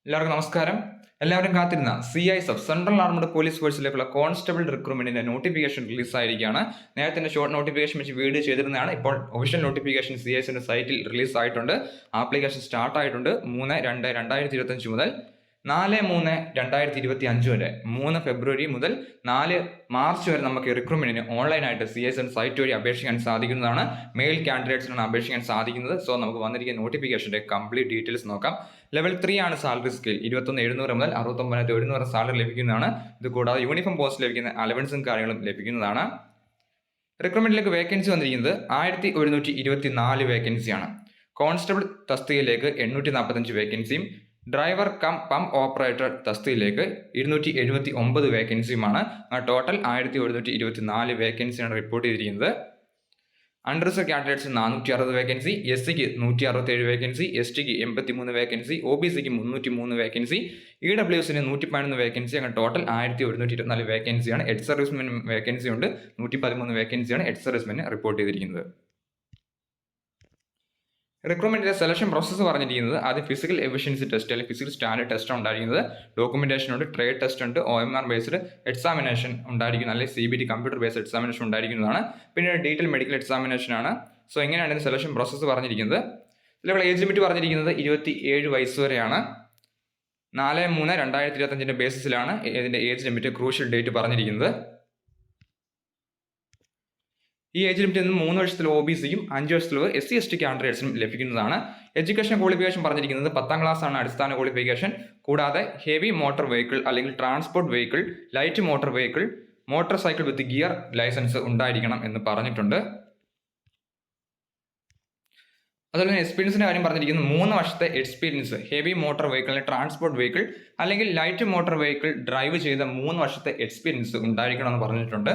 എല്ലാവർക്കും നമസ്കാരം. എല്ലാവരും കാത്തിരുന്ന CI sub central armed police ഫോഴ്സിലേക്കുള്ള കോൺസ്റ്റബിൾ റിക്രൂട്ട്മെന്റിന്റെ നോട്ടിഫിക്കേഷൻ റിലീസ് ആയിരിക്കുകയാണ്. നേരത്തെ ഷോർട്ട് നോട്ടിഫിക്കേഷൻ വെച്ച് വീഡിയോ ചെയ്തിരുന്നതാണ്. ഇപ്പോൾ ഒഫീഷ്യൽ നോട്ടിഫിക്കേഷൻ CISന്റെ സൈറ്റിൽ റിലീസ് ആയിട്ടുണ്ട്. ആപ്ലിക്കേഷൻ സ്റ്റാർട്ട് ആയിട്ടുണ്ട്. 3/2/2025 മുതൽ 4/3/2025 വരെ 3 ഫെബ്രുവരി മുതൽ 4 മാർച്ച് വരെ നമുക്ക് റിക്രൂട്ട്മെന്റിന് ഓൺലൈനായിട്ട് CISന്റെ സൈറ്റ് വഴി അപേക്ഷിക്കാൻ സാധിക്കുന്നതാണ്. മെയിൽ കാൻഡിഡേറ്റ്സിനാണ് അപേക്ഷിക്കാൻ സാധിക്കുന്നത്. സോ നമുക്ക് വന്നിരിക്കുന്ന നോട്ടിഫിക്കേഷന്റെ കംപ്ലീറ്റ് ഡീറ്റെയിൽസ് നോക്കാം. ലെവൽ 3 ആണ് സാലറി സ്കെയിൽ. 21,700 മുതൽ 69,100 സാലറി ലഭിക്കുന്നതാണ്. ഇത് കൂടാതെ യൂണിഫോം പോസ്റ്റ് ലഭിക്കുന്ന അലവൻസും കാര്യങ്ങളും ലഭിക്കുന്നതാണ്. റിക്രൂട്ട്മെന്റിലേക്ക് വേക്കൻസി വന്നിരിക്കുന്നത് 1124 വേക്കൻസിയാണ്. കോൺസ്റ്റബിൾ തസ്തികയിലേക്ക് 845 വേക്കൻസിയും ഡ്രൈവർ കം പമ്പ് ഓപ്പറേറ്റർ തസ്തികയിലേക്ക് 279 വേക്കൻസിയുമാണ്. ടോട്ടൽ 1124 വേക്കൻസിയാണ് റിപ്പോർട്ട് ചെയ്തിരിക്കുന്നത്. അൺറിസർവ് കാൻഡിഡേറ്റ്സ് 460 വേക്കൻസി, SCക്ക് 167 വേക്കൻസി, STക്ക് 83 വേക്കൻസി, OBCക്ക് 303 വേക്കൻസി, EWSന് 111 വേക്കൻസി. അങ്ങനെ ടോട്ടൽ 1124 വേക്കൻസിയാണ്. എക്സ് സർവീസ്മെൻ വേക്കൻസി ഉണ്ട്. 113 വേക്കൻസിയാണ് എക്സ് സർവീസ്മെന് റിപ്പോർട്ട് ചെയ്തിരിക്കുന്നത്. റിക്രൂട്ട്മെന്റിന്റെ സെലക്ഷൻ പ്രോസസ്സ് പറഞ്ഞിരിക്കുന്നത് ആദ്യം ഫിസിക്കൽ എഫിഷ്യൻസി ടെസ്റ്റ് അല്ലെങ്കിൽ ഫിസിക്കൽ സ്റ്റാൻഡേർഡ് ടെസ്റ്റ് ഉണ്ടായിരിക്കുന്നത്. ഡോക്യുമെന്റേഷൻ ഉണ്ട്, ട്രേഡ് ടെസ്റ്റ് ഉണ്ട്, OMR ബേസ്ഡ് എക്സാമിനേഷൻ ഉണ്ടായിരിക്കുന്നത്, അല്ലെങ്കിൽ CBT കമ്പ്യൂട്ടർ ബേസ്ഡ് എക്സാമിനേഷൻ ഉണ്ടായിരിക്കുന്നതാണ്. പിന്നീട് ഡീറ്റെയിൽ മെഡിക്കൽ എക്സാമിനേഷൻ ആണ്. സോ ഇങ്ങനെയാണ് ഇതിന്റെ സെലക്ഷൻ പ്രോസസ്സ് പറഞ്ഞിരിക്കുന്നത്. ഇതിലുള്ള ഏജ് ലിമിറ്റ് പറഞ്ഞിരിക്കുന്നത് 27 വയസ്സ് വരെയാണ്. 4/3/2025 ബേസിസിലാണ് ഇതിന്റെ ഏജ് ലിമിറ്റ് ക്രൂഷ്യൽ ഡേറ്റ് പറഞ്ഞിരിക്കുന്നത്. ഈ ഏജ് ലിമിറ്റിൽ നിന്ന് 3 വർഷത്തിൽ OBCയും 5 വർഷത്തിൽ SC/ST കാൻഡിഡേറ്റ്സിനും ലഭിക്കുന്നതാണ്. എഡ്യൂക്കേഷൻ ക്വാളിഫിക്കേഷൻ പറഞ്ഞിരിക്കുന്നത് 10ാം ക്ലാസ് ആണ് അടിസ്ഥാന ക്വാളിഫിക്കേഷൻ. കൂടാതെ ഹെവി മോട്ടോർ വെഹിക്കിൾ അല്ലെങ്കിൽ transport vehicle, light motor vehicle, motor cycle with gear licence ഉണ്ടായിരിക്കണം എന്ന് പറഞ്ഞിട്ടുണ്ട്. അതുപോലെ തന്നെ എക്സ്പീരിയൻസിന്റെ കാര്യം പറഞ്ഞിരിക്കുന്നത് 3 വർഷത്തെ experience heavy motor vehicle, transport vehicle അല്ലെങ്കിൽ ലൈറ്റ് മോട്ടോർ വെഹിക്കിൾ ഡ്രൈവ് ചെയ്ത 3 വർഷത്തെ എക്സ്പീരിയൻസ് ഉണ്ടായിരിക്കണം എന്ന് പറഞ്ഞിട്ടുണ്ട്.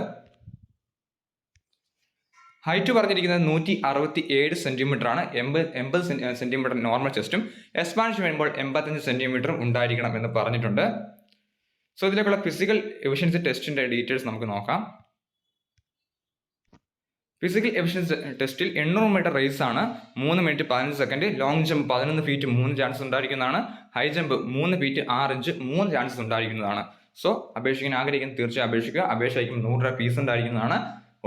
ഹൈറ്റ് പറഞ്ഞിരിക്കുന്നത് 167 സെന്റിമീറ്റർ ആണ്. 80 സെന്റിമീറ്റർ നോർമൽ ചെസ്റ്റും എക്സ്പാൻഷൻ വരുമ്പോൾ 85 സെന്റിമീറ്ററും ഉണ്ടായിരിക്കണം എന്ന് പറഞ്ഞിട്ടുണ്ട്. സോ ഇതിലേക്കുള്ള ഫിസിക്കൽ എഫിഷ്യൻസി ടെസ്റ്റിന്റെ ഡീറ്റെയിൽസ് നമുക്ക് നോക്കാം. ഫിസിക്കൽ എഫിഷ്യൻസി ടെസ്റ്റിൽ 800 മീറ്റർ റേസ് ആണ്. 3 minute 15 second. Long jump 11 feet 3 chances ഉണ്ടായിരിക്കുന്നതാണ്. High jump 3 feet 6 inch 3 chances ഉണ്ടായിരിക്കുന്നതാണ്. സോ അപേക്ഷിക്കാൻ ആഗ്രഹിക്കുന്ന തീർച്ചയായും അപേക്ഷിക്കുക. അപേക്ഷ അയക്കുമ്പോൾ 100 രൂപ ഫീസ് ഉണ്ടായിരിക്കുന്നതാണ്.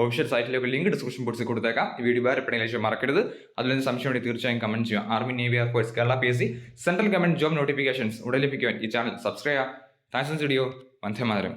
ഒഫീഷ്യൽ സൈറ്റിലേക്ക് ലിങ്ക് ഡിസ്ക്രിപ്ഷൻ ബോക്സിൽ കൊടുത്തേക്കാം. ഈ വീഡിയോ ഉപകാരപ്പെടുന്നതിൽ മറക്കരുത്. അതിൽ സംശയം ഉണ്ടെങ്കിൽ തീർച്ചയായും കമന്റ് ചെയ്യുക. Army, navy, air force, Kerala PSC central government job notifications ഉടൻ ലഭിക്കുവാൻ ഈ ചാനൽ സബ്സ്ക്രൈബ് ചെയ്യുക. Thanks for video. Vande Mataram.